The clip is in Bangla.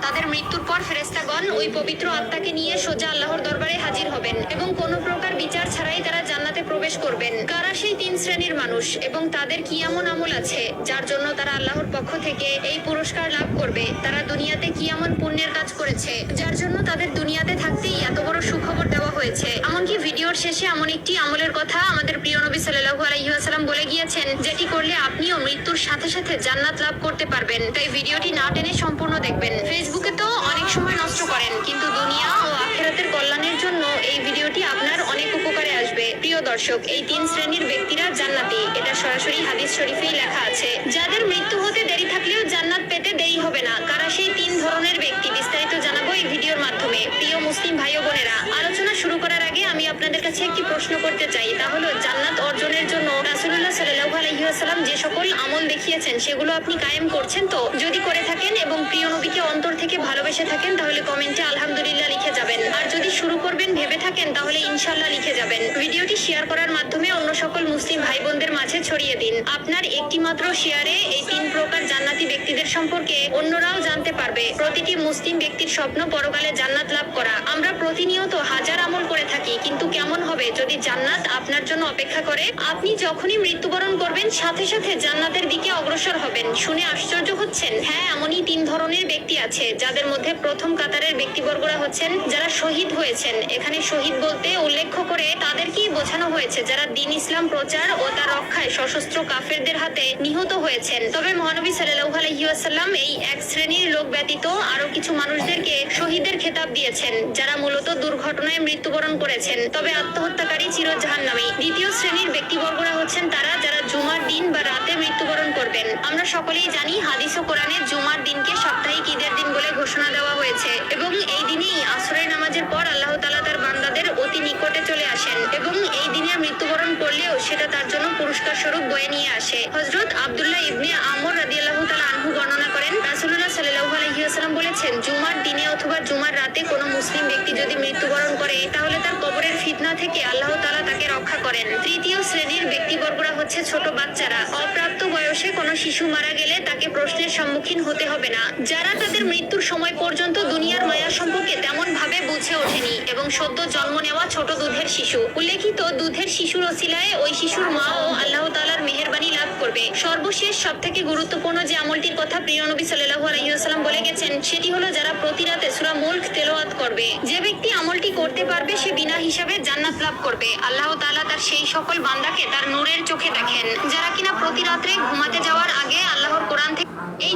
তাদের মৃত্যুর পর ফেরেশতাগণ ওই পবিত্র আত্মাকে নিয়ে সোজা আল্লাহর দরবারে হাজির হবেন এবং কোনো প্রকার বিচার ছাড়াই তারা জান্নাতে প্রবেশ করবেন। কারা সেই 3 শ্রেণীর মানুষ এবং তাদের কি এমন আমল আছে যার জন্য তারা আল্লাহর পক্ষ থেকে এই পুরস্কার লাভ করবে? তারা দুনিয়াতে কি এমন পুণ্যের কাজ করেছে যার জন্য তাদের দুনিয়াতে থাকতেই এত বড় সুখবর দেওয়া হয়েছে? এমনকি ভিডিওর শেষে এমন একটি আমলের কথা আমাদের প্রিয় নবী সাল্লাল্লাহু আলাইহি ওয়াসাল্লাম বলে গিয়েছেন, যেটি করলে আপনিও মৃত্যুর সাথে সাথে জান্নাত লাভ করতে পারবেন। তাই ভিডিওটি না টেনে সম্পূর্ণ দেখবেন। ফেসবুকে তো অনেক সময় নষ্ট করেন, কিন্তু দুনিয়া ও আখিরাতের কল্যাণের জন্য এই ভিডিওটি আপনার অনেক উপকারে আসবে। প্রিয় দর্শক, এই 3 শ্রেণীর ব্যক্তিরা জান্নাতি, এটা সরাসরি হাদিস শরীফেই লেখা আছে। যাদের মৃত্যু হতে দেরি থাকলেও জান্নাত পেতে দেরি হবে না। কারা সেই 3 ধরনের ব্যক্তি বিস্তারিত জানাবো এই ভিডিওর মাধ্যমে। প্রিয় মুসলিম ভাই ও বোনেরা, আলোচনা শুরু করার আগে আমি আপনাদের কাছে একটি প্রশ্ন করতে চাই, তা হলো জান্নাত অর্জনের জন্য রাসূলুল্লাহ সাল্লাল্লাহু আলাইহি ওয়াসাল্লাম যে সকল আমল দেখিয়েছেন সেগুলো আপনি কায়েম করছেন তো? যদি করে থাকেন এবং প্রিয় নবীকে অন্তর থেকে ভালোবেসে থাকেন তাহলে কমেন্টে আলহামদুলিল্লাহ লিখে যাবেন। আর যদি শুরু করবেন ভেবে থাকেন তাহলে ইনশাআল্লাহ লিখে যাবেন। ভিডিওটি শেয়ার করার মাধ্যমে অন্য সকল মুসলিম ভাই বোনদের মাঝে ছড়িয়ে দিন। আপনার একটি মাত্র শেয়ারে এই 3 প্রকার জান্নাতি ব্যক্তিদের সম্পর্কে অন্যরাও জানতে পারবে। প্রতিটি মুসলিম ব্যক্তির স্বপ্ন পরকালে জান্নাত লাভ করা। আমরা প্রতিনিয়ত হাজার আমল করে থাকি, কিন্তু কেমন হবে যদি জান্নাত আপনার জন্য অপেক্ষা করে? আপনি যখনই মৃত্যুবরণ করবেন সাথে সাথে জান্নাতের দিকে অগ্রসর হবেন। শুনে আশ্চর্য হচ্ছেন? হ্যাঁ, এমনই 3 ধরনের ব্যক্তি আছে, যাদের মধ্যে প্রথম কাতারের ব্যক্তিবর্গরা হচ্ছেন যারা শহীদ হয়েছেন। এখানে শহীদ বলতে উল্লেখ করে তাদেরকেই বোঝানো হয়েছে যারা দ্বীন ইসলাম প্রচার ও তার রক্ষায় সশস্ত্র কাফেরদের হাতে নিহত হয়েছেন। তবে মহানবী সাল্লাল্লাহু আলাইহি ওয়াসাল্লাম এই এক শ্রেণীর লোক ব্যতীত আরো কিছু মানুষদেরকে শহীদের খেতাব দিয়েছেন, যারা মূলত দুর্ঘটনায় মৃত্যুবরণ করেছেন, তবে আত্মহত্যাকারী চির জাহান্নামী। দ্বিতীয় শ্রেণীর ব্যক্তিবর্গরা হচ্ছেন তারা যারা জুমার দিন বা রাতে মৃত্যুবরণ করবেন। আমরা সকলেই জানি হাদিস ও কোরআনে জুমার দিনকে সাপ্তাহিক ঈদের দিন বলে ঘোষণা দেওয়া হয়েছে এবং এই দিনেই আসরের নামাজের পর আল্লাহ তাআলা তার বান্দাদের অতি নিকটে চলে আসেন এবং এই দিনে মৃত্যুবরণ করলেও সেটা তার জন্য পুরস্কার স্বরূপ বয়ে নিয়ে আসে। হযরত আব্দুল্লাহ ইবনে আমর রাদিয়াল্লাহু তাআলা আনহু বর্ণনা করেন, রাসূলুল্লাহ সাল্লাল্লাহু আলাইহি ওয়াসাল্লাম বলেছেন, জুমার দিনে অথবা জুমার রাতে কোনো মুসলিম ব্যক্তি যদি মৃত্যুবরণ করে তাহলে তার কবরের ফিতনা থেকে আল্লাহ তাআলা তাকে রক্ষা করেন। তৃতীয় শ্রেণীর ব্যক্তিবর্গরা হচ্ছে ছোট বাচ্চারা। অপ্রাপ্ত বয়সে কোনো শিশু মারা গেলে তাকে প্রশ্নের সম্মুখীন হতে হবে না, যারা তাদের মৃত্যুর সময় পর্যন্ত দুনিয়ার মায়া সম্পর্কে তেমন ভাবে বুঝে ওঠেনি এবং সদ্য জন্ম নেওয়া ছোট দুধের শিশু। উল্লেখিত দুধের শিশুর ওসিলায় ওই শিশুর মা ও আল্লাহ তাআলার মেহেরবানি লাভ করবে। সর্বশেষ সবথেকে গুরুত্বপূর্ণ যে আমলটির কথা প্রিয় নবী সাল্লাল্লাহু আলাইহি ওয়াসাল্লাম বলে গেছেন সেটি হলো যারা প্রতি রাতে সূরা মুলক তেলাওয়াত করবে। যে ব্যক্তি আমলটি করতে পারবে সে বিনা হিসাবে জান্নাত লাভ করবে। আল্লাহ তাআলা তার সেই সকল বান্দাকে তার নূরের চোখে দেখেন যারা কিনা প্রতি রাত্রে ঘুমাতে যাওয়ার আগে আল্লাহর কোরআন থেকে এই